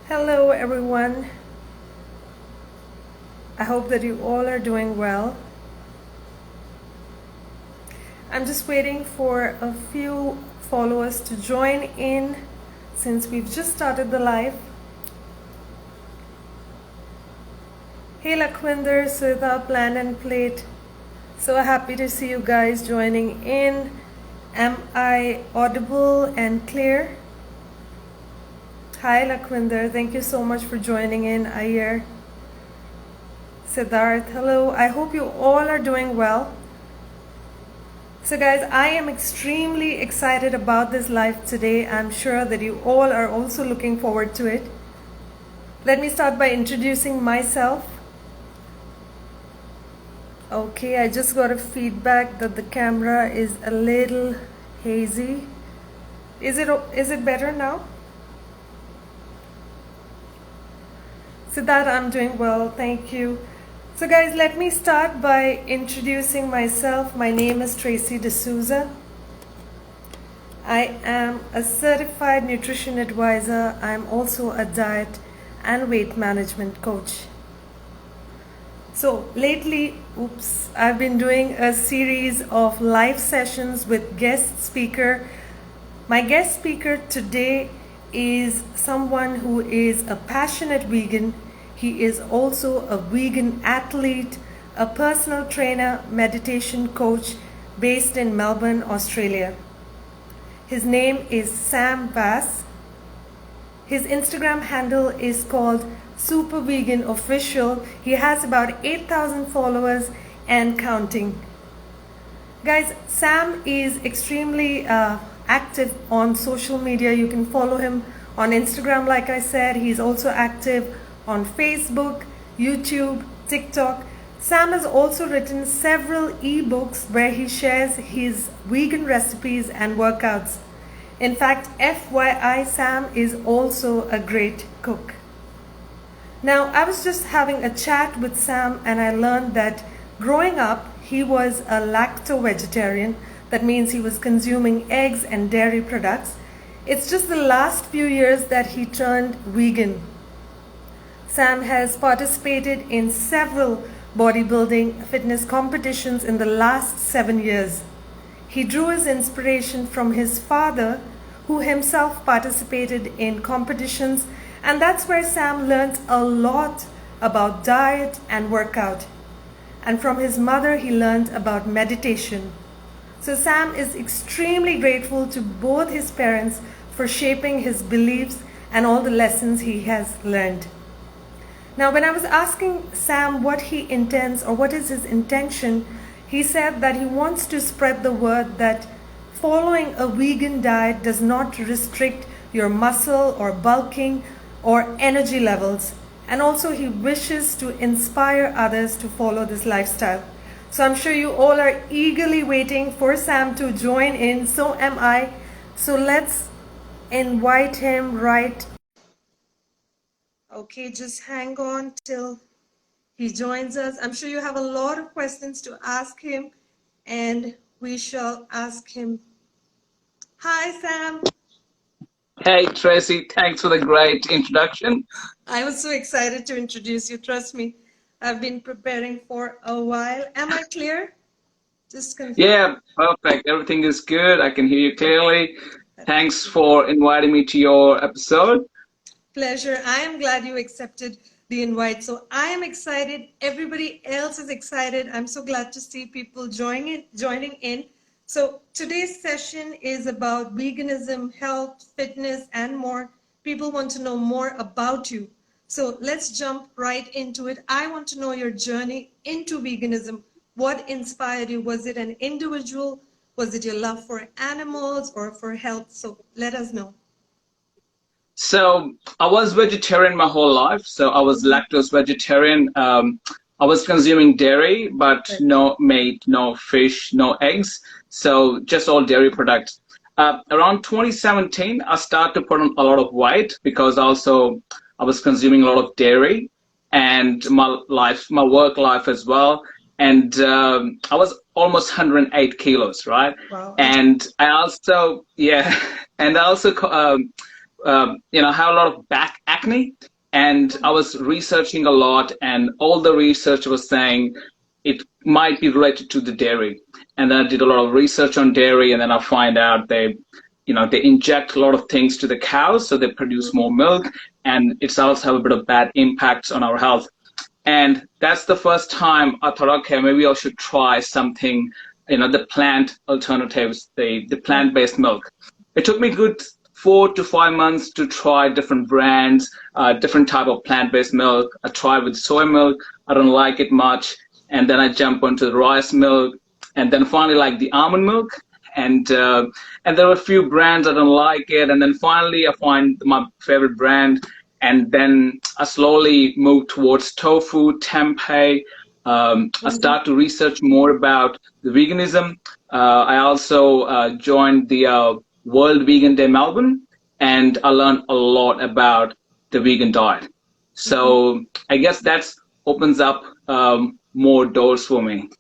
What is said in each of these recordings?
Hello everyone. I hope that you all are doing well. I'm just waiting for a few followers to join in since we've just started the live. Hey Lakwinder, Sudha, Plan and Plate. So happy to see you guys joining in. Am I audible and clear? Hi Lakwinder, thank you so much for joining in. Ayer, Siddharth, hello. I hope you all are doing well. So guys, I am extremely excited about this live today. I'm sure that you all are also looking forward to it. Let me start by introducing myself. Okay, I just got a feedback that the camera is a little hazy. Is it better now? Siddharth, I'm doing well, thank you. So guys, let me start by introducing myself. My name is Tracy Dsouza. I am a certified nutrition advisor. I'm also a diet and weight management coach. So lately, I've been doing a series of live sessions with guest speaker. My guest speaker today is someone who is a passionate vegan. He is also a vegan athlete, a personal trainer, meditation coach based in Melbourne, Australia. His name is Sam Vas. His Instagram handle is called Super Vegan Official. He has about 8,000 followers and counting. Guys, Sam is extremely active on social media. You can follow him on Instagram, like I said. He's also active on Facebook, YouTube, TikTok. Sam has also written several ebooks where he shares his vegan recipes and workouts. In fact, FYI, Sam is also a great cook. Now, I was just having a chat with Sam and I learned that growing up, he was a lacto-vegetarian. That means he was consuming eggs and dairy products. It's just the last few years that he turned vegan. Sam has participated in several bodybuilding fitness competitions in the last 7 years. He drew his inspiration from his father, who himself participated in competitions, and that's where Sam learned a lot about diet and workout. And from his mother, he learned about meditation. So Sam is extremely grateful to both his parents for shaping his beliefs and all the lessons he has learned. Now, when I was asking Sam what he intends or what is his intention, he said that he wants to spread the word that following a vegan diet does not restrict your muscle or bulking or energy levels. And also he wishes to inspire others to follow this lifestyle. So I'm sure you all are eagerly waiting for Sam to join in. So am I. So let's invite him right. Okay, just hang on till he joins us. I'm sure you have a lot of questions to ask him and we shall ask him. Hi, Sam. Hey, Tracy, thanks for the great introduction. I was so excited to introduce you. Trust me, I've been preparing for a while. Am I clear? Just confirm. Yeah, perfect. Everything is good. I can hear you clearly. Thanks for inviting me to your episode. Pleasure. I am glad you accepted the invite. So I am excited. Everybody else is excited. I'm so glad to see people joining in. So today's session is about veganism, health, fitness, and more. People want to know more about you. So let's jump right into it. I want to know your journey into veganism. What inspired you? Was it an individual? Was it your love for animals or for health? So let us know. So I was vegetarian my whole life. So I was lactose vegetarian. I was consuming dairy, but no meat, no fish, no eggs. So just all dairy products. Around 2017, I started to put on a lot of weight because also I was consuming a lot of dairy and my work life as well. And I was almost 108 kilos, right? Wow. And I also, and I also, have a lot of back acne, and I was researching a lot, and all the research was saying it might be related to the dairy. And then I did a lot of research on dairy, and then I find out they inject a lot of things to the cows, so they produce more milk, and it's also have a bit of bad impacts on our health. And that's the first time I thought, okay, maybe I should try something, the plant alternatives, the plant-based milk. It took me good 4 to 5 months to try different brands, different type of plant-based milk. I tried with soy milk. I don't like it much. And then I jump onto the rice milk, and then finally like the almond milk. And there were a few brands I don't like it. And then finally I find my favorite brand. And then I slowly moved towards tofu, tempeh. I started to research more about the veganism. I also joined the World Vegan Day Melbourne, and I learned a lot about the vegan diet. So I guess that opens up more doors for me.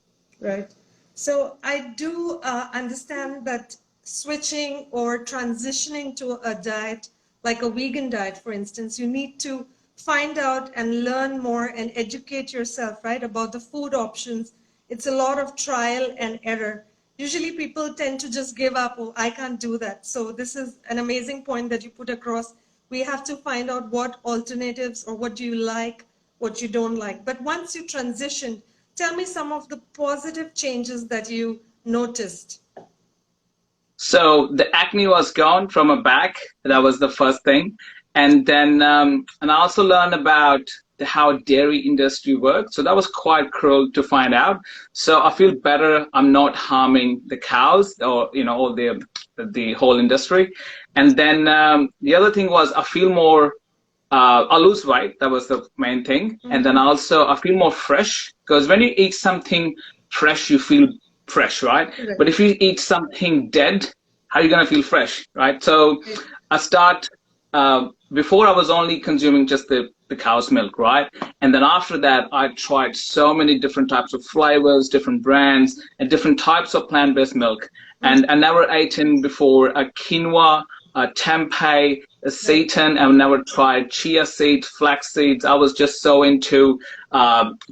Right. So I do understand that switching or transitioning to a diet, like a vegan diet, for instance, you need to find out and learn more and educate yourself, right, about the food options. It's a lot of trial and error. Usually people tend to just give up, oh, I can't do that. So this is an amazing point that you put across. We have to find out what alternatives, or what do you like, what you don't like. But once you transition, tell me some of the positive changes that you noticed. So the acne was gone from my back. That was the first thing. And then, and I also learned about how dairy industry works. So that was quite cruel to find out. So I feel better. I'm not harming the cows or, all the whole industry. And then the other thing was I feel more, I lose weight. That was the main thing. And then also I feel more fresh, because when you eat something fresh, you feel fresh, right? But if you eat something dead, how are you going to feel fresh, right? So I start, before I was only consuming just the cow's milk, right? And then after that, I tried so many different types of flavors, different brands, and different types of plant-based milk. And I never eaten before a quinoa, a tempeh, a seitan. I've never tried chia seeds, flax seeds. I was just so into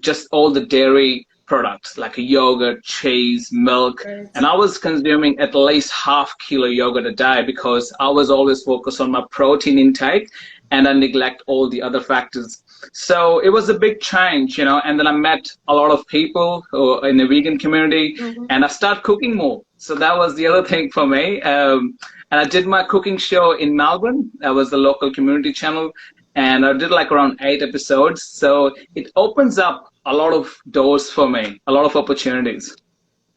just all the dairy products like a yogurt, cheese, milk. And I was consuming at least half kilo yogurt a day, because I was always focused on my protein intake and I neglect all the other factors. So it was a big change, and then I met a lot of people who in the vegan community, and I started cooking more. So that was the other thing for me. And I did my cooking show in Melbourne. That was the local community channel. And I did like around 8 episodes. So it opens up a lot of doors for me, a lot of opportunities.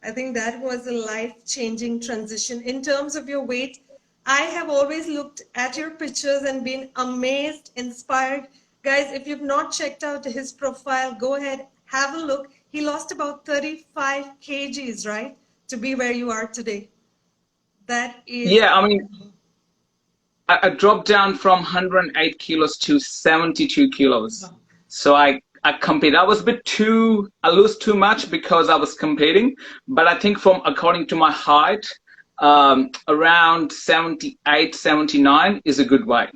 I think that was a life-changing transition. In terms of your weight, I have always looked at your pictures and been amazed, inspired. Guys, if you've not checked out his profile, go ahead, have a look. He lost about 35 kgs, right? To be where you are today. That is... Yeah, I mean, I dropped down from 108 kilos to 72 kilos. Wow. So I compete. I was a bit I lose too much because I was competing, but I think according to my height, around 78, 79 is a good weight.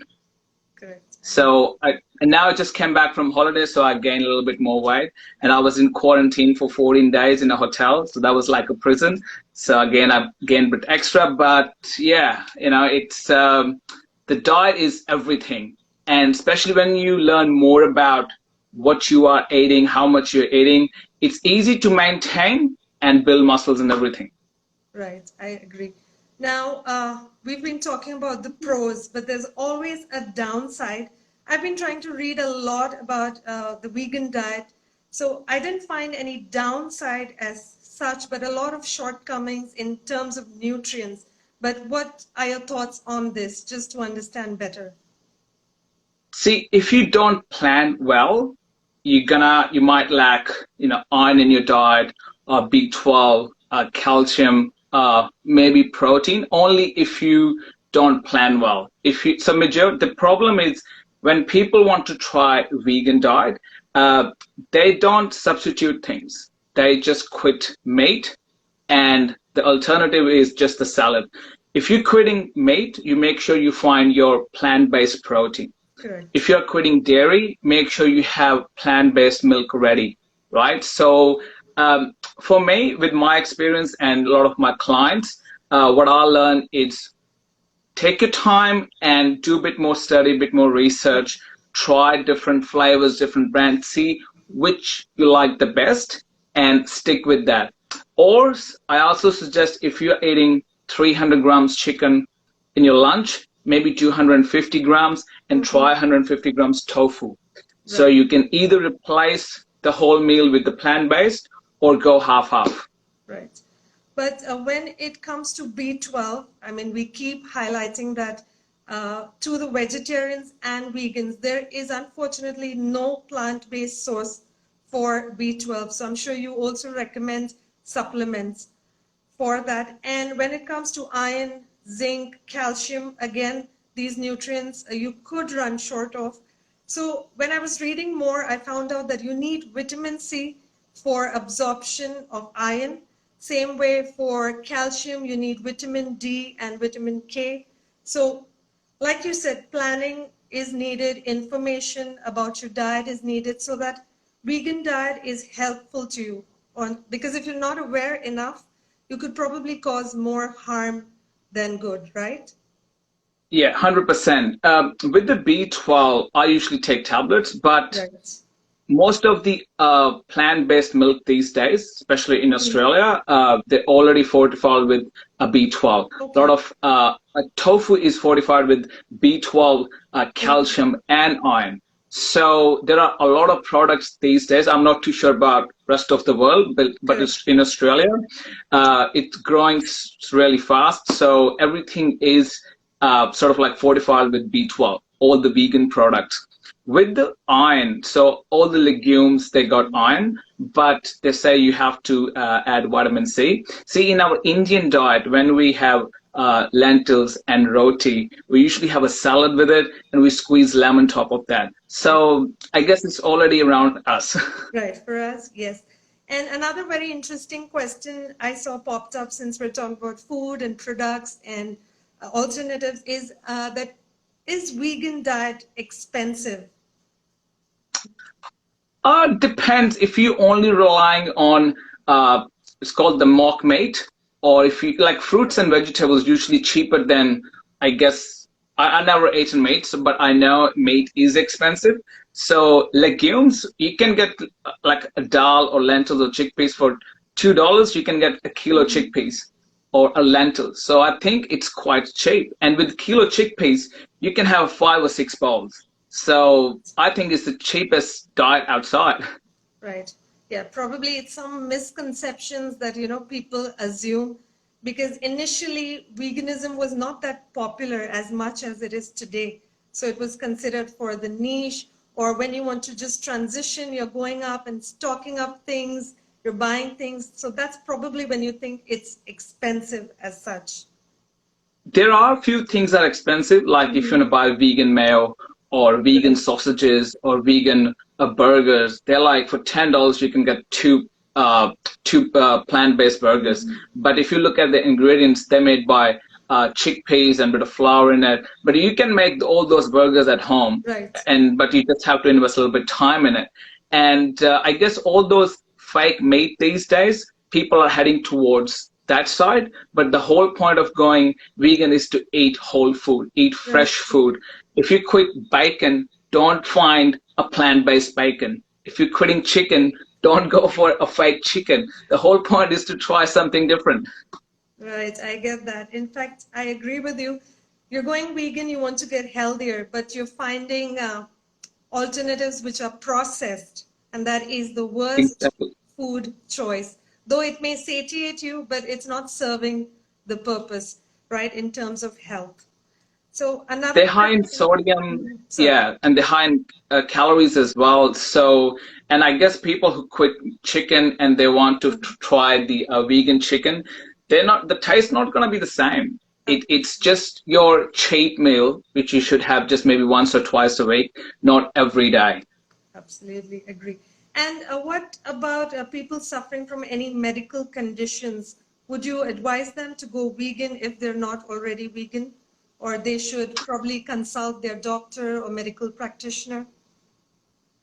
Correct. So and now I just came back from holiday, so I gained a little bit more weight, and I was in quarantine for 14 days in a hotel. So that was like a prison. So again, I gained a bit extra, but yeah, it's, the diet is everything. And especially when you learn more about what you are eating, how much you're eating, it's easy to maintain and build muscles and everything. Right, I agree. Now, we've been talking about the pros, but there's always a downside. I've been trying to read a lot about the vegan diet. So I didn't find any downside as such, but a lot of shortcomings in terms of nutrients. But what are your thoughts on this, just to understand better? See, if you don't plan well, you might lack, iron in your diet, B12, calcium, maybe protein, only if you don't plan well. The problem is when people want to try vegan diet, they don't substitute things. They just quit meat, and the alternative is just a salad. If you're quitting meat, you make sure you find your plant-based protein. Correct. If you're quitting dairy, make sure you have plant-based milk ready, right? So for me, with my experience and a lot of my clients, what I learned is take your time and do a bit more study, a bit more research, try different flavors, different brands, see which you like the best and stick with that. Or I also suggest if you're eating 300 grams chicken in your lunch, maybe 250 grams and try 150 grams tofu. So Right. you can either replace the whole meal with the plant-based or go half-half. Right. But when it comes to B12, I mean, we keep highlighting that to the vegetarians and vegans, there is unfortunately no plant-based source for B12. So I'm sure you also recommend supplements for that. And when it comes to iron, zinc, calcium, again, these nutrients you could run short of. So when I was reading more, I found out that you need vitamin C for absorption of iron. Same way for calcium, you need vitamin D and vitamin K. So like you said, planning is needed, information about your diet is needed so that vegan diet is helpful to you. Because if you're not aware enough, you could probably cause more harm than good, right? Yeah, 100%. With the B12, I usually take tablets, but Right. most of the plant-based milk these days, especially in Australia, they're already fortified with a B12. A lot Okay. of tofu is fortified with B12, calcium, and iron. So there are a lot of products these days. I'm not too sure about rest of the world, but Correct. it's in Australia, it's growing really fast. So everything is sort of like fortified with B12, all the vegan products. With the iron, so all the legumes, they got iron, but they say you have to add vitamin C. See, in our Indian diet, when we have lentils and roti, we usually have a salad with it and we squeeze lemon top of that. So I guess it's already around us. Right, for us, yes. And another very interesting question I saw popped up since we're talking about food and products and alternatives is that is vegan diet expensive? Depends if you only relying on it's called the mock mate, or if you like fruits and vegetables, usually cheaper than I guess I never eaten mate, so, but I know mate is expensive. So legumes, you can get like a dal or lentils or chickpeas for $2. You can get a kilo chickpeas or a lentil. So I think it's quite cheap. And with kilo chickpeas, you can have 5 or 6 bowls. So I think it's the cheapest diet outside. Right. Yeah, probably it's some misconceptions that, people assume because initially veganism was not that popular as much as it is today. So it was considered for the niche, or when you want to just transition, you're going up and stocking up things, you're buying things. So that's probably when you think it's expensive as such. There are a few things that are expensive, like if you want to buy vegan mayo or vegan Right. sausages or vegan burgers, they're like for $10 you can get two plant-based burgers. But if you look at the ingredients, they're made by chickpeas and a bit of flour in it. But you can make all those burgers at home, Right. but you just have to invest a little bit of time in it. And I guess all those fake meat these days, people are heading towards that side. But the whole point of going vegan is to eat whole food, eat Right. fresh food. If you quit bacon, don't find a plant-based bacon. If you're quitting chicken, don't go for a fake chicken. The whole point is to try something different. Right, I get that. In fact, I agree with you. You're going vegan, you want to get healthier, but you're finding alternatives which are processed, and that is the worst Exactly. food choice. Though it may satiate you, but it's not serving the purpose, right, in terms of health. So another They're high in question. sodium, Sorry. yeah, and they're high in calories as well. So, and I guess people who quit chicken and they want to try the vegan chicken, the taste not going to be the same. It's just your cheat meal, which you should have just maybe once or twice a week, not every day. Absolutely agree. And what about people suffering from any medical conditions? Would you advise them to go vegan if they're not already vegan? or they should probably consult their doctor or medical practitioner?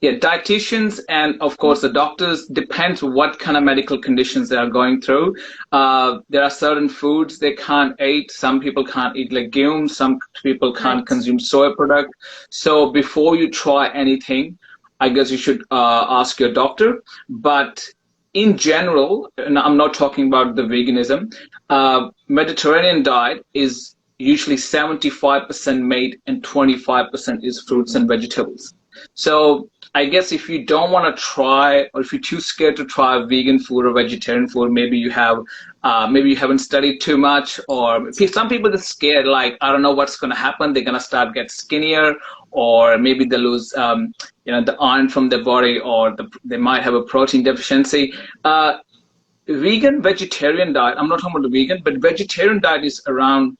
Yeah, dietitians and of course the doctors depends what kind of medical conditions they are going through. There are certain foods they can't eat. Some people can't eat legumes. Some people can't Right. consume soy product. So before you try anything, I guess you should ask your doctor. But in general, and I'm not talking about the veganism, Mediterranean diet is usually 75% meat and 25% is fruits and vegetables. So I guess if you don't want to try, or if you're too scared to try vegan food or vegetarian food, maybe you haven't studied too much, or some people are scared, like, I don't know what's going to happen. They're going to start get skinnier, or maybe they lose, the iron from their body, or they might have a protein deficiency. Vegan, vegetarian diet, I'm not talking about the vegan, but vegetarian diet is around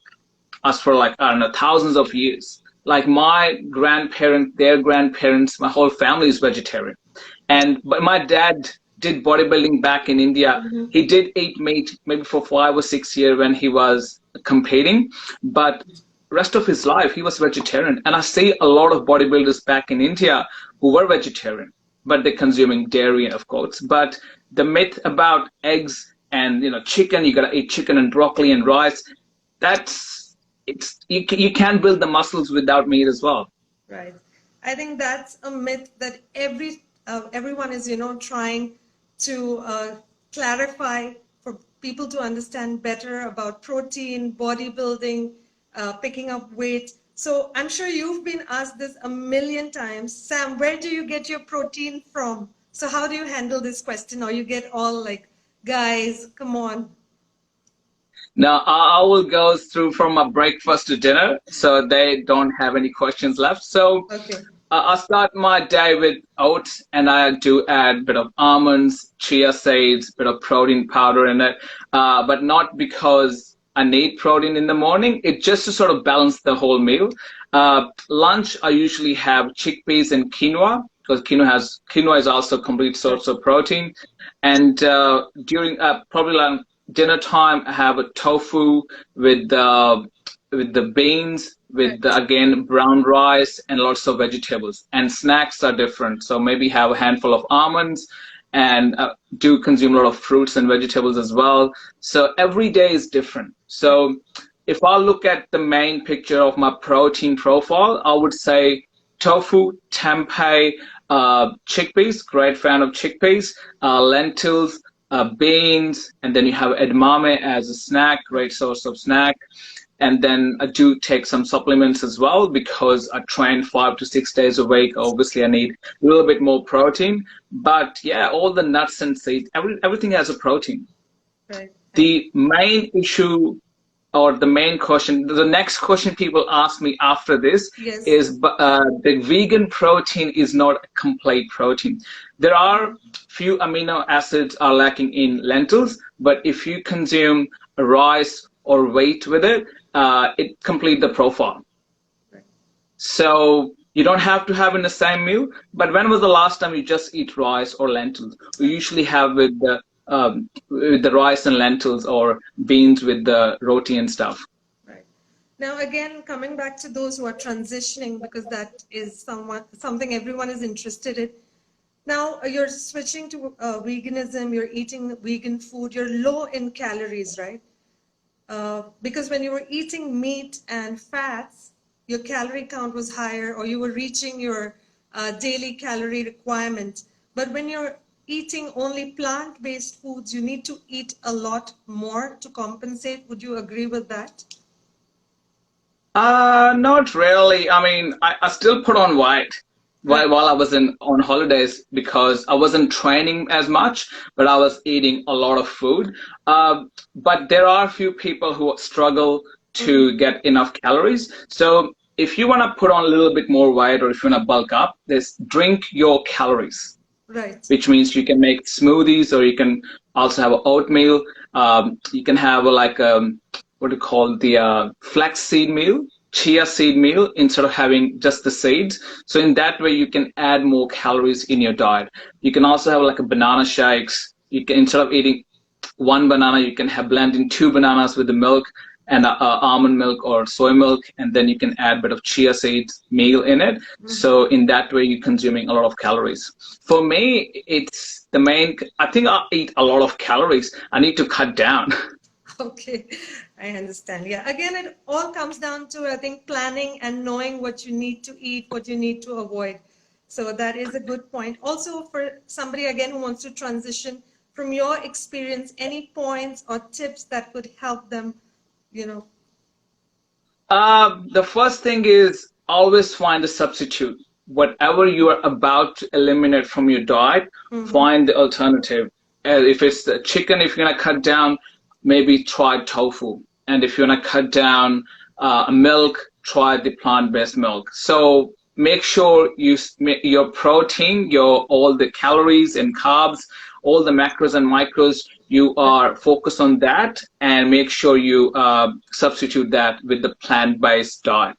us for like, I don't know, thousands of years. Like my grandparents, their grandparents, my whole family is vegetarian. But my dad did bodybuilding back in India. Mm-hmm. He did eat meat maybe for 5 or 6 years when he was competing, but rest of his life he was vegetarian. And I see a lot of bodybuilders back in India who were vegetarian, but they're consuming dairy, of course. But the myth about eggs and chicken, you gotta eat chicken and broccoli and rice, you can't build the muscles without meat as well. Right. I think that's a myth that everyone is, trying to clarify for people to understand better about protein, bodybuilding, picking up weight. So I'm sure you've been asked this a million times. Sam, where do you get your protein from? So how do you handle this question? Or you get all like, guys, come on. Now, I will go through from my breakfast to dinner, so they don't have any questions left. So Okay. I start my day with oats, and I do add a bit of almonds, chia seeds, a bit of protein powder in it, but not because I need protein in the morning. It's just to sort of balance the whole meal. Lunch, I usually have chickpeas and quinoa, because quinoa is also a complete source of protein. And during probably like dinner time, I have a tofu with the beans, with again brown rice and lots of vegetables. And snacks are different, so maybe have a handful of almonds, and do consume a lot of fruits and vegetables as well. So every day is different. So if I look at the main picture of my protein profile, I would say tofu, tempeh, chickpeas, great fan of chickpeas, lentils, beans, and then you have edamame as a snack, great source of snack. And then I do take some supplements as well, because I train 5 to 6 days a week. Obviously, I need a little bit more protein. But yeah, all the nuts and seeds, everything has a protein. Right. The main issue, or the main question, the next question people ask me after this is, the vegan protein is not a complete protein. There are few amino acids are lacking in lentils, but if you consume rice or wheat with it, it complete the profile. Right. So you don't have to have in the same meal. But when was the last time you just eat rice or lentils? We usually have with the rice and lentils, or beans with the roti and stuff. Right. Now, again, coming back to those who are transitioning, because that is something everyone is interested in. Now, you're switching to veganism, you're eating vegan food, you're low in calories, right? Because when you were eating meat and fats, your calorie count was higher, or you were reaching your daily calorie requirement. But when you're eating only plant-based foods, you need to eat a lot more to compensate. Would you agree with that? Not really. I mean, I still put on weight while I was on holidays, because I wasn't training as much, but I was eating a lot of food. But there are a few people who struggle to get enough calories. So if you want to put on a little bit more weight, or if you want to bulk up, drink your calories. Right. Which means you can make smoothies, or you can also have oatmeal. You can have what do you call the flaxseed meal, chia seed meal, instead of having just the seeds. So in that way, you can add more calories in your diet. You can also have like a banana shakes. You can, instead of eating one banana, you can have blend in 2 bananas with the milk. and almond milk or soy milk, and then you can add a bit of chia seeds meal in it. So in that way, you're consuming a lot of calories. For me, it's the main, I think I eat a lot of calories. I need to cut down. Okay, I understand. Yeah, again, it all comes down to, I think, planning and knowing what you need to eat, what you need to avoid. So that is a good point. Also, for somebody, again, who wants to transition, from your experience, any points or tips that could help them, you know? The first thing is always find a substitute. Whatever you are about to eliminate from your diet, find the alternative. If it's the chicken, if you're going to cut down, maybe try tofu. And if you want to cut down milk, try the plant-based milk. So make sure your protein, all the calories and carbs, all the macros and micros, you are focused on that, and make sure you substitute that with the plant-based diet.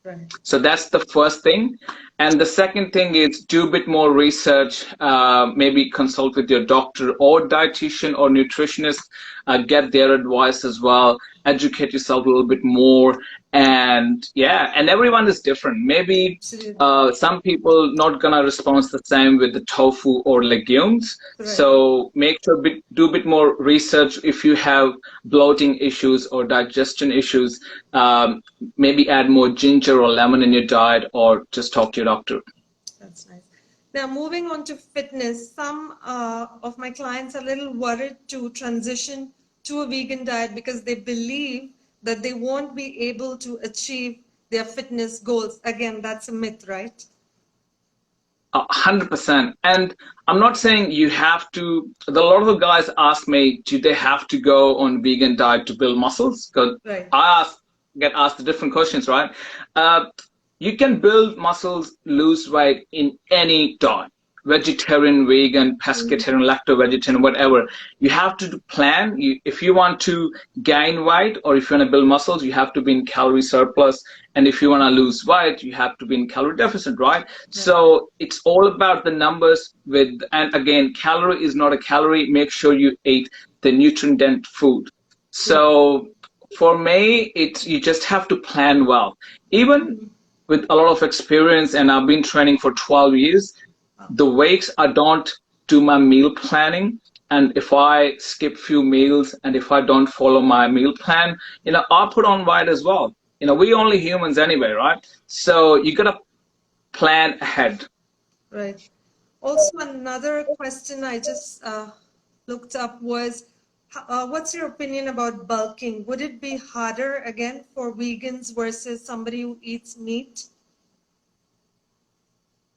Right. So that's the first thing. And the second thing is do a bit more research, maybe consult with your doctor or dietitian or nutritionist, get their advice as well, educate yourself a little bit more. And yeah, and everyone is different. Maybe some people not gonna respond the same with the tofu or legumes. Right. So make sure do a bit more research. If you have bloating issues or digestion issues, maybe add more ginger or lemon in your diet, or just talk to your doctor. That's nice. Now, moving on to fitness, some of my clients are a little worried to transition to a vegan diet because they believe that they won't be able to achieve their fitness goals. Again, that's a myth, right? 100%. And I'm not saying you have to. A lot of the guys ask me, do they have to go on vegan diet to build muscles? Because right. I get asked the different questions, right? You can build muscles, lose weight in any diet. Vegetarian, vegan, pescatarian, lacto-vegetarian, whatever. You have to plan. If you want to gain weight or if you want to build muscles, you have to be in calorie surplus. And if you want to lose weight, you have to be in calorie deficit, right? Yeah. So it's all about the numbers and again, calorie is not a calorie. Make sure you eat the nutrient-dense food. So for me, you just have to plan well. Even with a lot of experience, and I've been training for 12 years, the weeks I don't do my meal planning, and if I skip few meals and if I don't follow my meal plan, I'll put on weight as well. We only humans anyway, right? So you gotta plan ahead. Right. Also, another question I just looked up was, what's your opinion about bulking? Would it be harder again for vegans versus somebody who eats meat?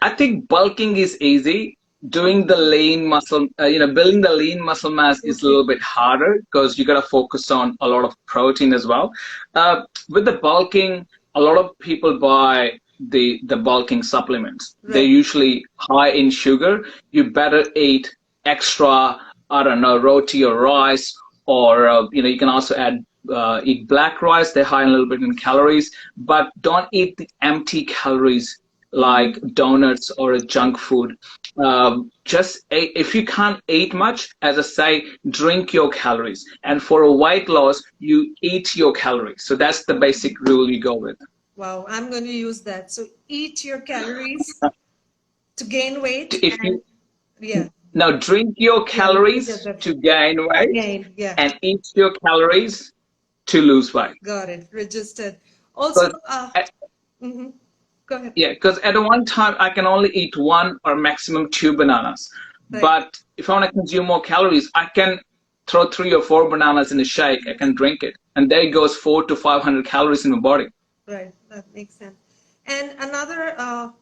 I think bulking is easy. Doing the lean muscle, building the lean muscle mass is a little bit harder because you got to focus on a lot of protein as well. With the bulking, a lot of people buy the bulking supplements. Right. They're usually high in sugar. You better eat extra, I don't know, roti or rice, or you can also add eat black rice. They're high a little bit in calories, but don't eat the empty calories like donuts or junk food. If you can't eat much, as I say, drink your calories. And for a weight loss, you eat your calories. So that's the basic rule you go with. Wow, I'm going to use that. So eat your calories to gain weight. Now drink your calories to gain weight, and eat your calories to lose weight. Got it. Registered. Also, Go ahead. Yeah, because at one time I can only eat 1 or maximum 2 bananas. Right. But if I want to consume more calories, I can throw 3 or 4 bananas in a shake. I can drink it, and there goes 400 to 500 calories in my body. Right, that makes sense. And another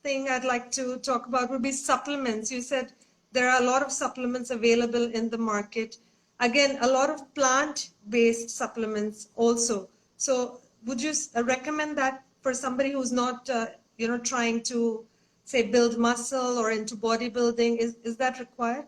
thing I'd like to talk about would be supplements. You said there are a lot of supplements available in the market. Again, a lot of plant-based supplements also. So would you recommend that for somebody who's not, trying to, say, build muscle or into bodybuilding? Is that required?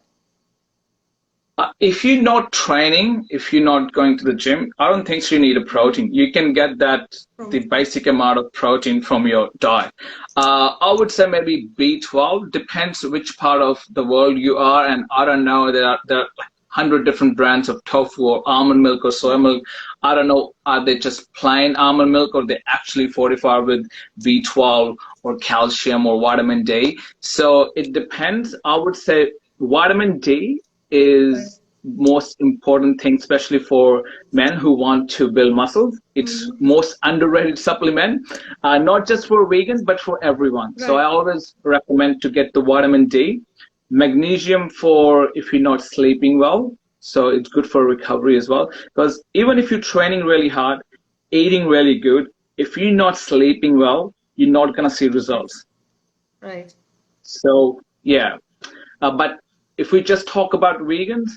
If you're not training, if you're not going to the gym, I don't think you need a protein. You can get the basic amount of protein from your diet. I would say maybe B12, depends which part of the world you are. And I don't know, there are 100 different brands of tofu or almond milk or soy milk. I don't know, are they just plain almond milk or they actually fortified with B12 or calcium or vitamin D? So it depends. I would say vitamin D is most important thing, especially for men who want to build muscles. It's most underrated supplement, not just for vegans, but for everyone. So I always recommend to get the vitamin D. Magnesium for if you're not sleeping well. So it's good for recovery as well. Because even if you're training really hard, eating really good, if you're not sleeping well, you're not going to see results. Right. So, yeah. But if we just talk about vegans,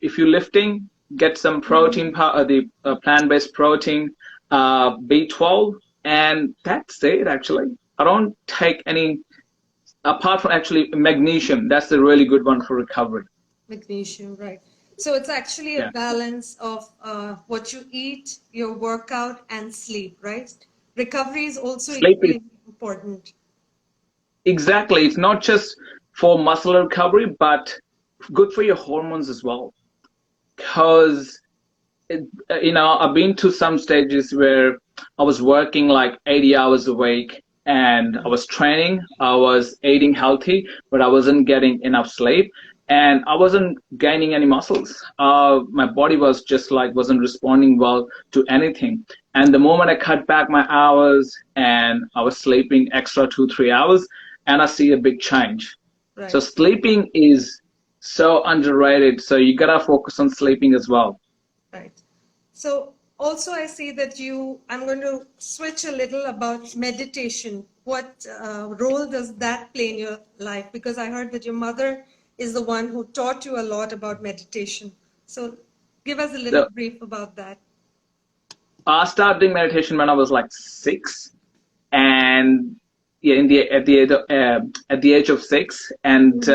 if you're lifting, get some protein, the plant-based protein, B12, and that's it, actually. I don't take any, apart from actually magnesium. That's the really good one for recovery. Magnesium, right. So it's actually a balance of what you eat, your workout, and sleep, right? Recovery is also equally important. Exactly. It's not just for muscle recovery, but good for your hormones as well. Because, I've been to some stages where I was working like 80 hours a week and I was training, I was eating healthy, but I wasn't getting enough sleep and I wasn't gaining any muscles. My body was just wasn't responding well to anything. And the moment I cut back my hours and I was sleeping extra 2-3 hours, and I see a big change. Right. So sleeping is so underrated. So you gotta focus on sleeping as well. Right. So also I see that I'm going to switch a little about meditation. What role does that play in your life? Because I heard that your mother is the one who taught you a lot about meditation. So give us a little brief about that. I started doing meditation when I was like 6, and at the age of 6, and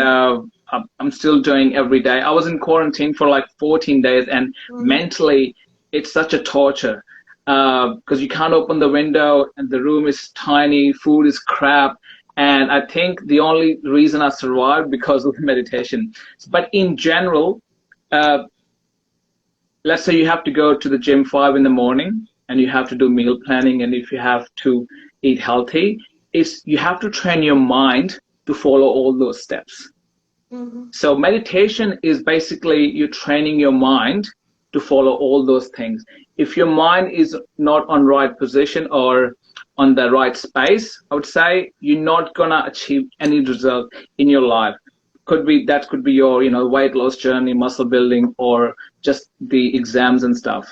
I'm still doing every day. I was in quarantine for like 14 days, and mentally, it's such a torture because you can't open the window, and the room is tiny, food is crap, and I think the only reason I survived because of meditation. But in general, let's say you have to go to the gym 5 in the morning, and you have to do meal planning, and if you have to eat healthy, you have to train your mind to follow all those steps. So meditation is basically you training your mind to follow all those things. If your mind is not on right position or on the right space, I would say you're not gonna achieve any result in your life. That could be your weight loss journey, muscle building, or just the exams and stuff.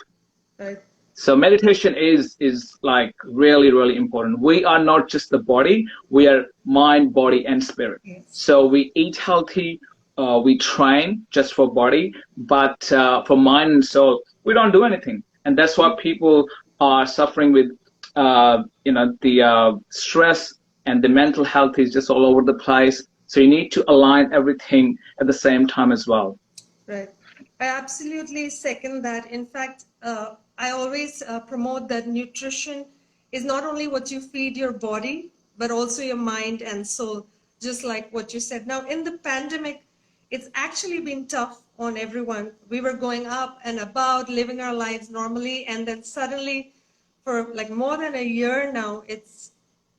Right. So meditation is like really, really important. We are not just the body, we are mind, body, and spirit. Yes. So we eat healthy, we train just for body, but for mind and soul, we don't do anything. And that's why people are suffering with, the stress, and the mental health is just all over the place. So you need to align everything at the same time as well. Right. I absolutely second that. In fact, I always promote that nutrition is not only what you feed your body, but also your mind and soul, just like what you said. Now, in the pandemic, it's actually been tough on everyone. We were going up and about, living our lives normally, and then suddenly, for like more than a year now, it's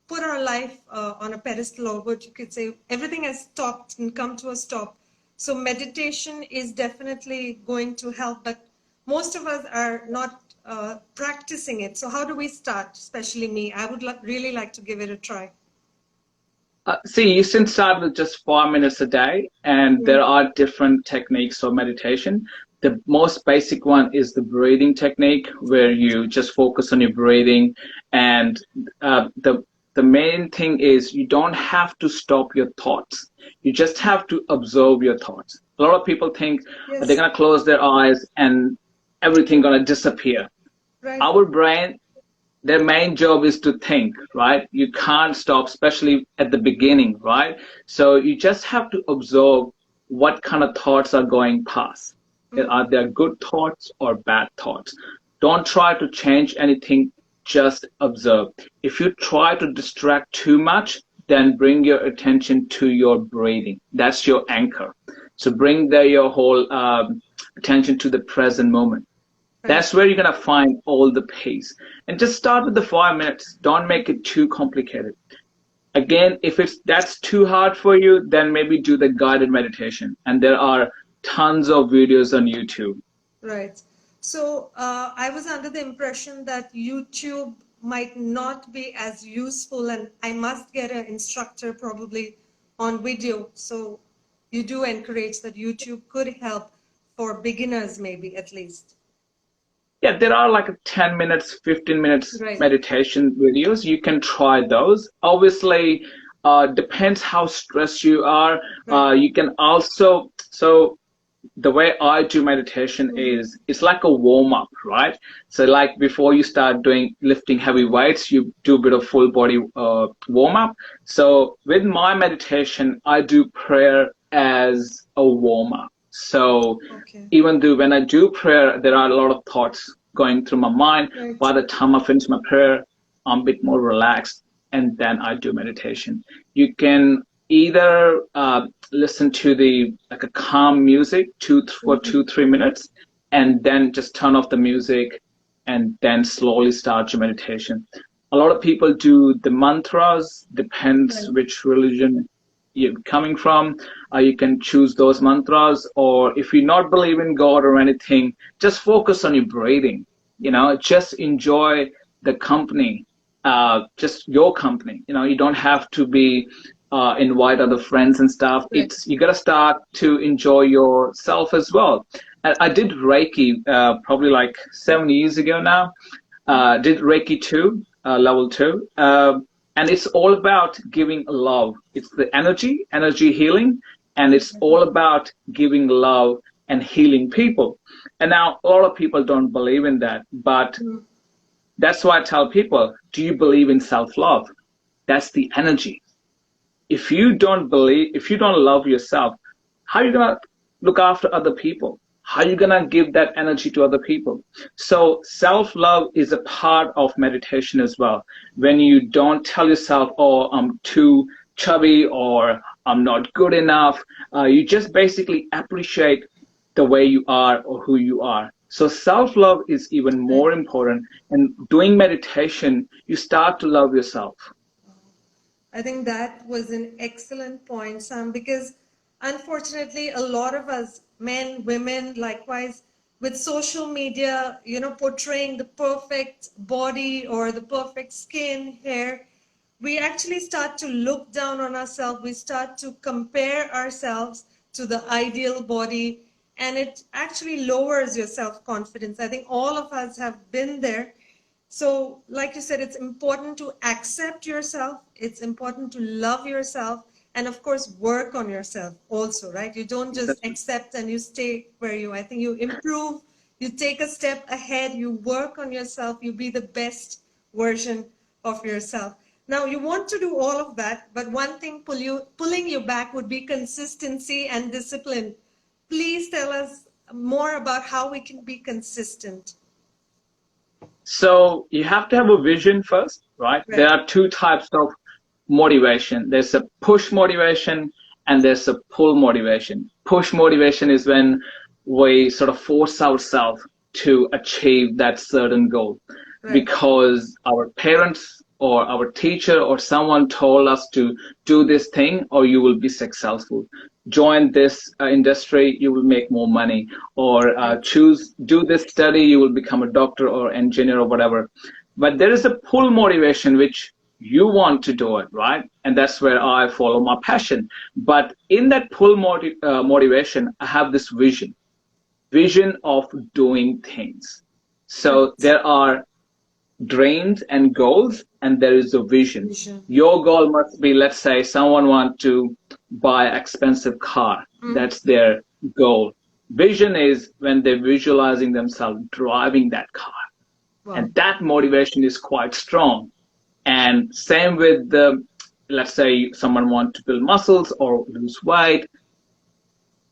put our life on a pedestal, or what you could say, everything has stopped and come to a stop. So meditation is definitely going to help, but most of us are not practicing it. So how do we start, especially me? I would really like to give it a try. See, you can start with just 5 minutes a day, and there are different techniques of meditation. The most basic one is the breathing technique, where you just focus on your breathing, and the main thing is you don't have to stop your thoughts. You just have to observe your thoughts. A lot of people think they're going to close their eyes and everything going to disappear. Right. Our brain, their main job is to think, right? You can't stop, especially at the beginning, right? So you just have to observe what kind of thoughts are going past. Are there good thoughts or bad thoughts? Don't try to change anything. Just observe. If you try to distract too much, then bring your attention to your breathing. That's your anchor. So bring your whole attention to the present moment. Right. That's where you're going to find all the peace. And just start with the 5 minutes. Don't make it too complicated. Again, if that's too hard for you, then maybe do the guided meditation. And there are tons of videos on YouTube. Right. So I was under the impression that YouTube might not be as useful, and I must get an instructor probably on video. So you do encourage that YouTube could help for beginners, maybe at least. Yeah, there are like 10 minutes, 15 minutes Right. meditation videos. You can try those. Obviously, depends how stressed you are. Right. You can also, so the way I do meditation is it's like a warm up, right? So like before you start doing lifting heavy weights, you do a bit of full body warm up. So with my meditation, I do prayer as a warm up. So even though when I do prayer, there are a lot of thoughts going through my mind. Right. By the time I finish my prayer, I'm a bit more relaxed, and then I do meditation. You can either listen to like a calm music for 2-3 minutes, and then just turn off the music and then slowly start your meditation. A lot of people do the mantras, depends which religion you're coming from. You can choose those mantras, or if you not believe in God or anything, just focus on your breathing. Just enjoy the company, just your company. You don't have to be invite other friends and stuff. You got to start to enjoy yourself as well. And I did Reiki probably like 7 years ago now. Did Reiki 2, level 2. And it's all about giving love. It's the energy healing, and it's all about giving love and healing people. And now a lot of people don't believe in that, but that's why I tell people, do you believe in self-love? That's the energy. If you don't love yourself, how are you going to look after other people? How are you going to give that energy to other people? So self-love is a part of meditation as well. When you don't tell yourself, oh, I'm too chubby, or I'm not good enough, you just basically appreciate the way you are or who you are. So self-love is even more important. And doing meditation, you start to love yourself. I think that was an excellent point, Sam, because unfortunately, a lot of us, men, women, likewise, with social media, portraying the perfect body or the perfect skin, hair, we actually start to look down on ourselves. We start to compare ourselves to the ideal body, and it actually lowers your self-confidence. I think all of us have been there. So, like you said, it's important to accept yourself. It's important to love yourself, and of course, work on yourself also, right? You don't just accept and you stay where you are. I think you improve, you take a step ahead, you work on yourself, you be the best version of yourself. Now, you want to do all of that, but one thing pulling you back would be consistency and discipline. Please tell us more about how we can be consistent. So you have to have a vision first, right? There are 2 types of motivation. There's a push motivation and there's a pull motivation. Push motivation is when we sort of force ourselves to achieve that certain goal because our parents or our teacher or someone told us to do this thing or you will be successful. Join this industry, you will make more money, or do this study, you will become a doctor or engineer or whatever. But there is a pull motivation which you want to do it, right? And that's where I follow my passion. But in that pull motivation, I have this vision of doing things. So there are dreams and goals, and there is a vision. Your goal must be, let's say someone wants to buy an expensive car. That's their goal. Vision is when they're visualizing themselves driving that car. And that motivation is quite strong. And same with let's say someone wants to build muscles or lose weight,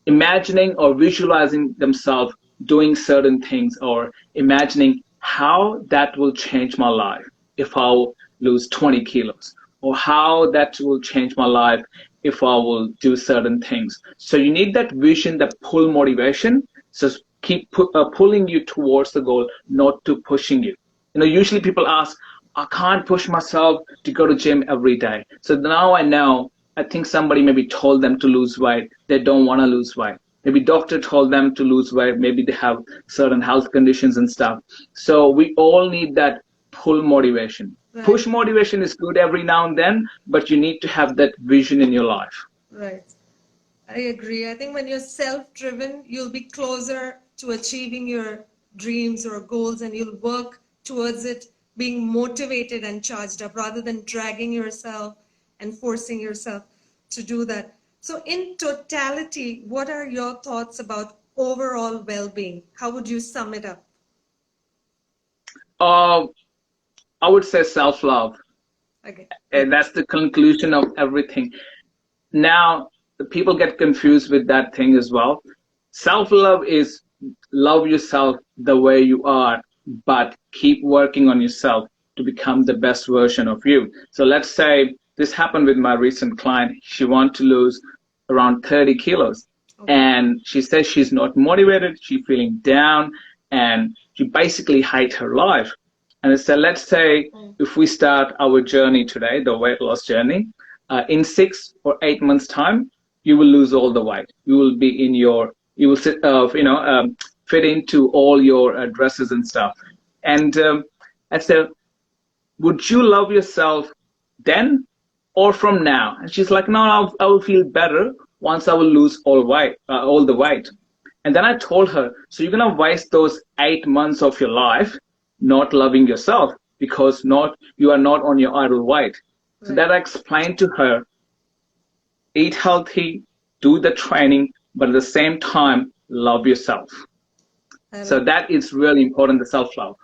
imagining or visualizing themselves doing certain things, or imagining how that will change my life if I lose 20 kilos, or how that will change my life if I will do certain things. So you need that vision, that pull motivation. So keep pulling you towards the goal, not to pushing you. Usually people ask, I can't push myself to go to gym every day. So now I know, I think somebody maybe told them to lose weight. They don't want to lose weight. Maybe doctor told them to lose weight. Maybe they have certain health conditions and stuff. So we all need that pull motivation. Right. Push motivation is good every now and then, but you need to have that vision in your life. Right. I agree. I think when you're self-driven, you'll be closer to achieving your dreams or goals, and you'll work towards it being motivated and charged up rather than dragging yourself and forcing yourself to do that. So in totality, what are your thoughts about overall well-being? How would you sum it up? I would say self-love. Okay. And that's the conclusion of everything. Now, the people get confused with that thing as well. Self-love is love yourself the way you are, but keep working on yourself to become the best version of you. So let's say this happened with my recent client. She wanted to lose around 30 kilos. Okay. And she says she's not motivated, she's feeling down, and she basically hates her life. And I said, let's say if we start our journey today, the weight loss journey, in 6 or 8 months' time, you will lose all the weight. You will be in your, you will sit, fit into all your dresses and stuff. And I said, would you love yourself then or from now? And she's like, no, I will feel better once I will lose all the weight. And then I told her, so you're going to waste those 8 months of your life not loving yourself because you are not on your ideal weight. So that I explained to her, eat healthy, do the training, but at the same time, love yourself. So that is really important, the self-love.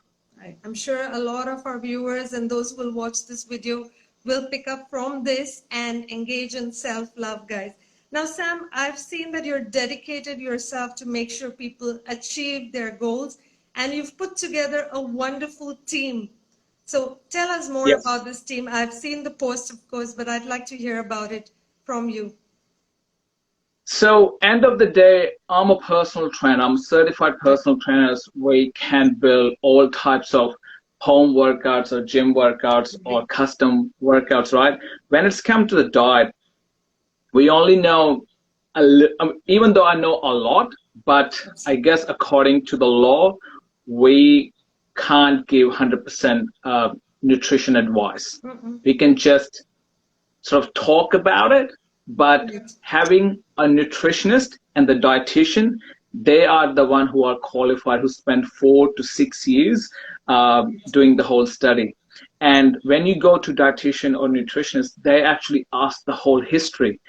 I'm sure a lot of our viewers and those who will watch this video will pick up from this and engage in self-love, guys. Now, Sam, I've seen that you're dedicated yourself to make sure people achieve their goals, and you've put together a wonderful team. So tell us more about this team. I've seen the post, of course, but I'd like to hear about it from you. So end of the day, I'm a personal trainer. I'm a certified personal trainer. We can build all types of home workouts or gym workouts or custom workouts, right? When it's come to the diet, we only know, even though I know a lot, but I guess according to the law, we can't give 100% nutrition advice. We can just sort of talk about it, but having a nutritionist and the dietitian, they are the one who are qualified, who spend 4 to 6 years doing the whole study. And when you go to dietitian or nutritionist, they actually ask the whole history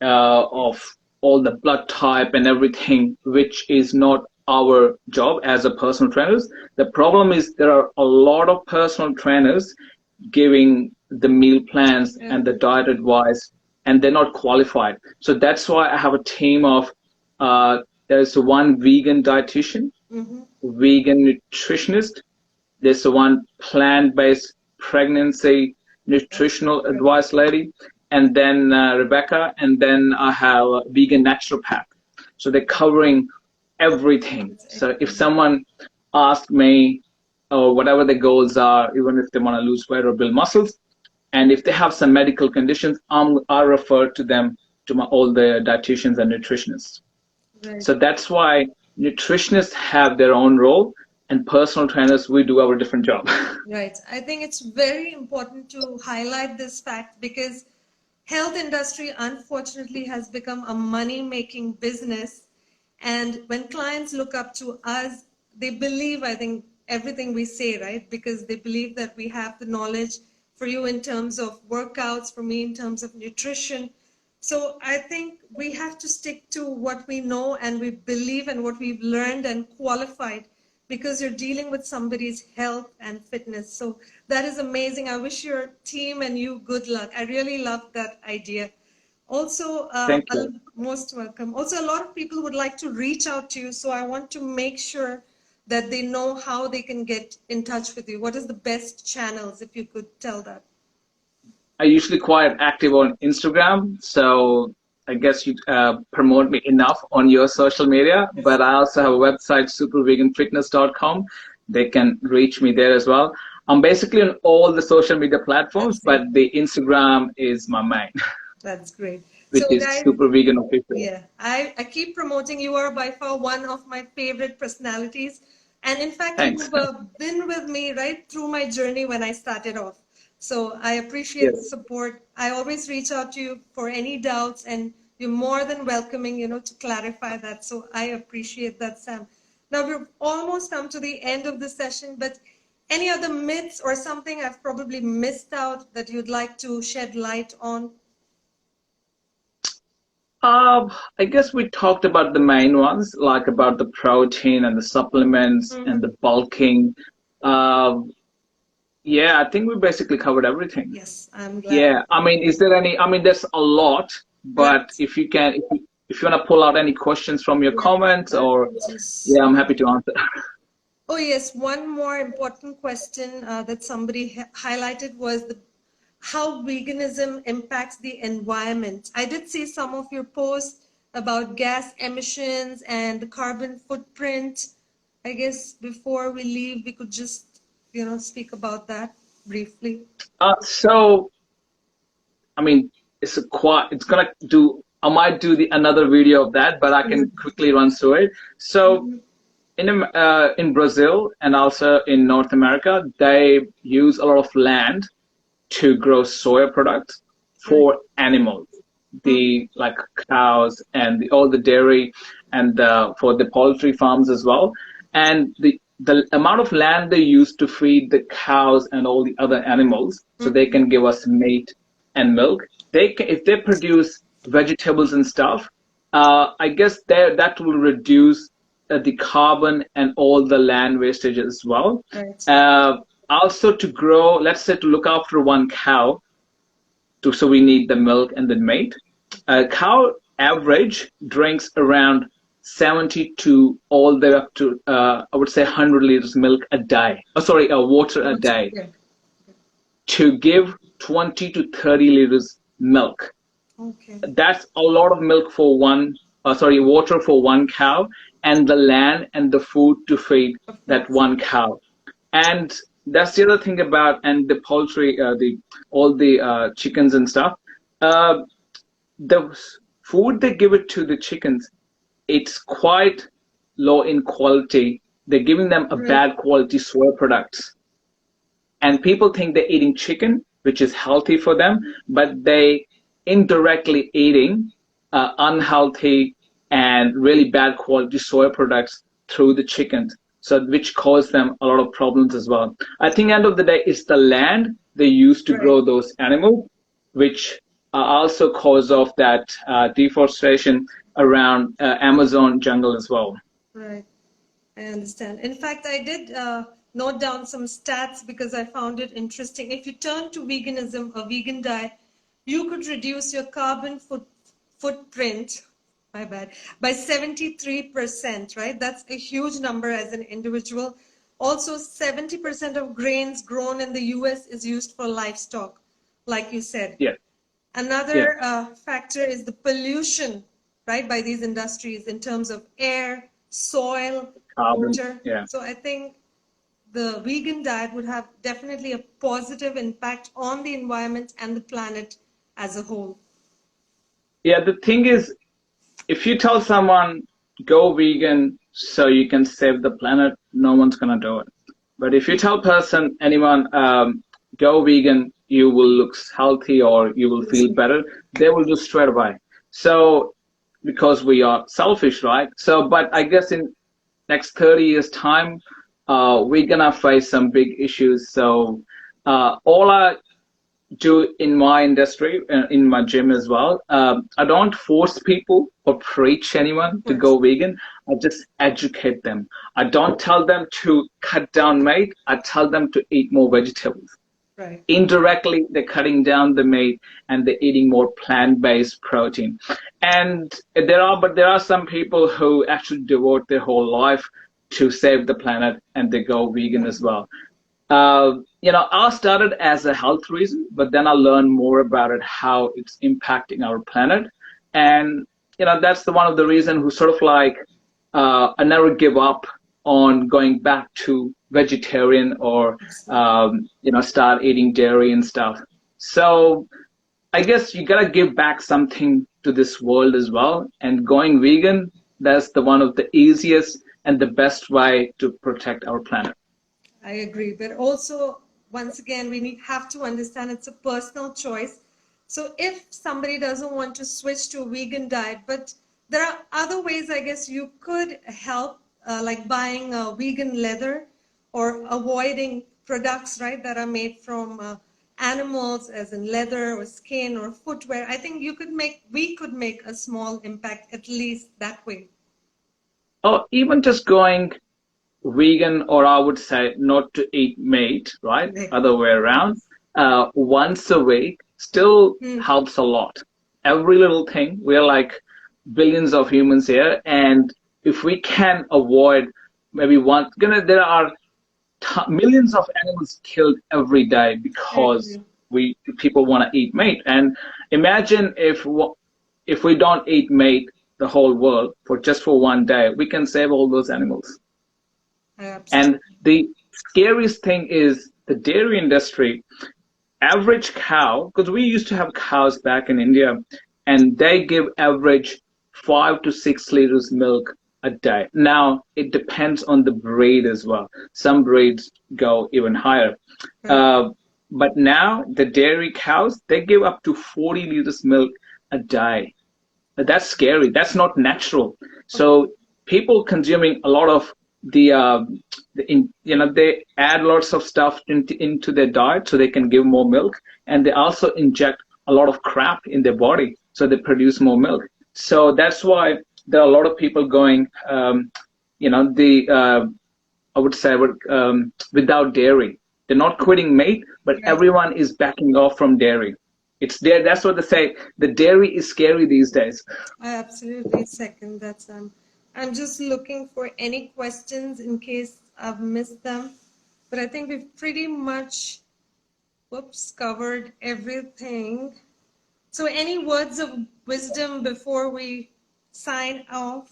of all the blood type and everything, which is not our job as a personal trainers. The problem is there are a lot of personal trainers giving the meal plans and the diet advice, and they're not qualified. So that's why I have a team of, there's one vegan dietitian, vegan nutritionist, there's one plant-based pregnancy nutritional advice lady, and then Rebecca, and then I have a vegan naturopath. So they're covering everything. So if someone asks me, or whatever the goals are, even if they want to lose weight or build muscles, and if they have some medical conditions, I refer to them to all the dietitians and nutritionists. So that's why nutritionists have their own role, and personal trainers, we do our different job. Right. I think it's very important to highlight this fact because health industry, unfortunately, has become a money-making business. And when clients look up to us, they believe, I think, everything we say, right? Because they believe that we have the knowledge for you in terms of workouts, for me in terms of nutrition. So I think we have to stick to what we know and we believe and what we've learned and qualified, because you're dealing with somebody's health and fitness. So that is amazing. I wish your team and you good luck. I really love that idea. Also, Thank you. most welcome. Also, a lot of people would like to reach out to you. So I want to make sure that they know how they can get in touch with you. What is the best channels, if you could tell that? I usually quite active on Instagram, so I guess you promote me enough on your social media. But I also have a website, superveganfitness.com. They can reach me there as well. I'm basically on all the social media platforms, but the Instagram is my main. That's great. Which So is guys, Super Vegan Official. yeah, I keep promoting. You are by far one of my favorite personalities. And in fact, Thanks. you've been with me right through my journey when I started off. So I appreciate the Yes. support. I always reach out to you for any doubts, and you're more than welcoming, to clarify that. So I appreciate that, Sam. Now we've almost come to the end of the session, but any other myths or something I've probably missed out that you'd like to shed light on? I guess we talked about the main ones, like about the protein and the supplements and the bulking. Yeah, I think we basically covered everything. Yes, I'm glad. Yeah, I mean, is there any? I mean, there's a lot, but if you can, if you want to pull out any questions from your comments, or yeah, I'm happy to answer. Oh yes, one more important question that somebody highlighted was how veganism impacts the environment. I did see some of your posts about gas emissions and the carbon footprint. I guess before we leave, we could just, speak about that briefly. So, I mean, it's gonna do. I might do another video of that, but I can quickly run through it. So, in Brazil and also in North America, they use a lot of land to grow soya products for animals, like cows and all the dairy, and for the poultry farms as well. And the amount of land they use to feed the cows and all the other animals, so they can give us meat and milk. If they produce vegetables and stuff, I guess that will reduce the carbon and all the land wastage as well. Right. Also, to grow, let's say, to look after one cow, so we need the milk and the meat. A cow average drinks around 70 to all the way up to, I would say, 100 liters milk a day. Water a day. Yeah. To give 20 to 30 liters milk. Okay. That's a lot of milk for water for one cow, and the land and the food to feed that one cow. And that's the other thing about, and the poultry, all the chickens and stuff. The food they give it to the chickens, it's quite low in quality. They're giving them a bad quality soy products. And people think they're eating chicken, which is healthy for them, but they indirectly eating unhealthy and really bad quality soy products through the chickens, so which cause them a lot of problems as well. I think end of the day, it's the land they use to grow those animals, which also cause of that deforestation around Amazon jungle as well. Right, I understand. In fact, I did note down some stats because I found it interesting. If you turn to veganism, a vegan diet, you could reduce your carbon footprint, my bad, by 73%, right? That's a huge number as an individual. Also, 70% of grains grown in the US is used for livestock, like you said. Yeah. Another factor is the pollution, right, by these industries in terms of air, soil, water. Yeah. So I think the vegan diet would have definitely a positive impact on the environment and the planet as a whole. Yeah, the thing is, if you tell someone, go vegan so you can save the planet, no one's going to do it. But if you tell anyone, go vegan, you will look healthy or you will feel better, they will do straight away. So, because we are selfish, right? So, but I guess in next 30 years time, we're going to face some big issues. So all I do in my industry, in my gym as well, I don't force people or preach anyone to go vegan. I just educate them. I don't tell them to cut down meat. I tell them to eat more vegetables. Right. Indirectly, they're cutting down the meat and they're eating more plant-based protein. And there are some people who actually devote their whole life to save the planet and they go vegan as well. I started as a health reason, but then I learned more about it, how it's impacting our planet. And, that's one of the reasons who sort of like, I never give up on going back to vegetarian or, start eating dairy and stuff. So I guess you gotta give back something to this world as well. And going vegan, that's one of the easiest and the best way to protect our planet. I agree, but also, once again, have to understand it's a personal choice. So if somebody doesn't want to switch to a vegan diet, but there are other ways, I guess, you could help, like buying vegan leather or avoiding products, right, that are made from animals, as in leather or skin or footwear. I think we could make a small impact, at least that way. Or even just going vegan, or I would say not to eat meat, right? Other way around. Once a week still helps a lot. Every little thing. We're like billions of humans here, and if we can avoid maybe there are millions of animals killed every day because people want to eat meat. And imagine if we don't eat meat the whole world for one day, we can save all those animals. And the scariest thing is the dairy industry. Average cow, because we used to have cows back in India, and they give average 5 to 6 liters milk a day. Now, it depends on the breed as well. Some breeds go even higher. But now, the dairy cows, they give up to 40 liters milk a day. That's scary. That's not natural. So people consuming a lot of they add lots of stuff into their diet so they can give more milk, and they also inject a lot of crap in their body so they produce more milk. So that's why there are a lot of people going, I would say, without dairy. They're not quitting meat, but everyone is backing off from dairy. It's there. That's what they say. The dairy is scary these days. I absolutely second that, Sam. I'm just looking for any questions in case I've missed them. But I think we've pretty much, covered everything. So any words of wisdom before we sign off?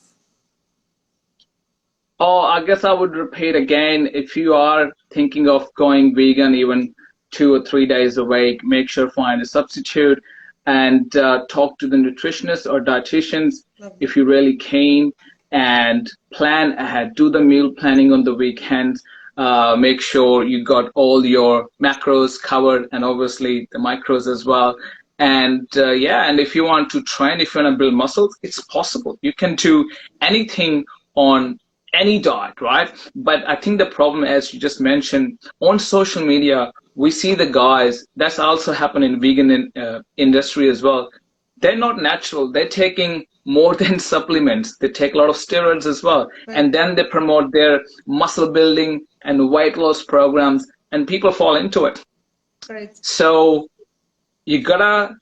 Oh, I guess I would repeat again, if you are thinking of going vegan even 2 or 3 days a week, make sure find a substitute and talk to the nutritionist or dietitians if you really can, and plan ahead. Do the meal planning on the weekends. Make sure you got all your macros covered, and obviously the micros as well. And and if you want to train, if you want to build muscles, it's possible. You can do anything on any diet, right? But I think the problem, as you just mentioned, on social media, we see the guys, that's also happened in vegan industry as well. They're not natural. They're taking more than supplements. They take a lot of steroids as well. And then they promote their muscle building and weight loss programs, and people fall into it. So you gotta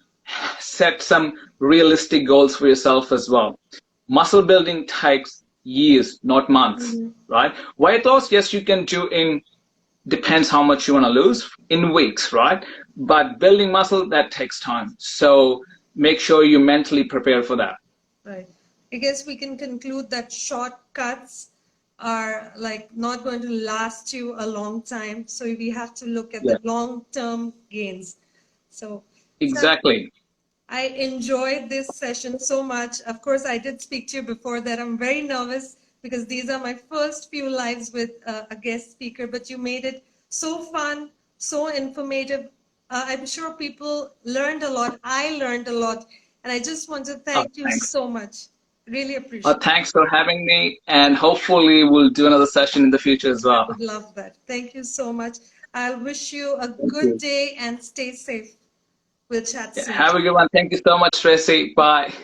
set some realistic goals for yourself as well. Muscle building takes years, not months, right? Weight loss, yes, you can do depends how much you want to lose, in weeks, right? But building muscle, that takes time. So make sure you mentally prepare for that. Right. I guess we can conclude that shortcuts are like not going to last you a long time. So we have to look at the long-term gains. So exactly. I enjoyed this session so much. Of course, I did speak to you before that. I'm very nervous because these are my first few lives with a guest speaker, but you made it so fun, so informative. I'm sure people learned a lot. I learned a lot. And I just want to thank you so much. Really appreciate it. Thanks for having me. And hopefully we'll do another session in the future as well. I would love that. Thank you so much. I wish you a good day and stay safe. We'll chat soon. Have a good one. Thank you so much, Tracy. Bye.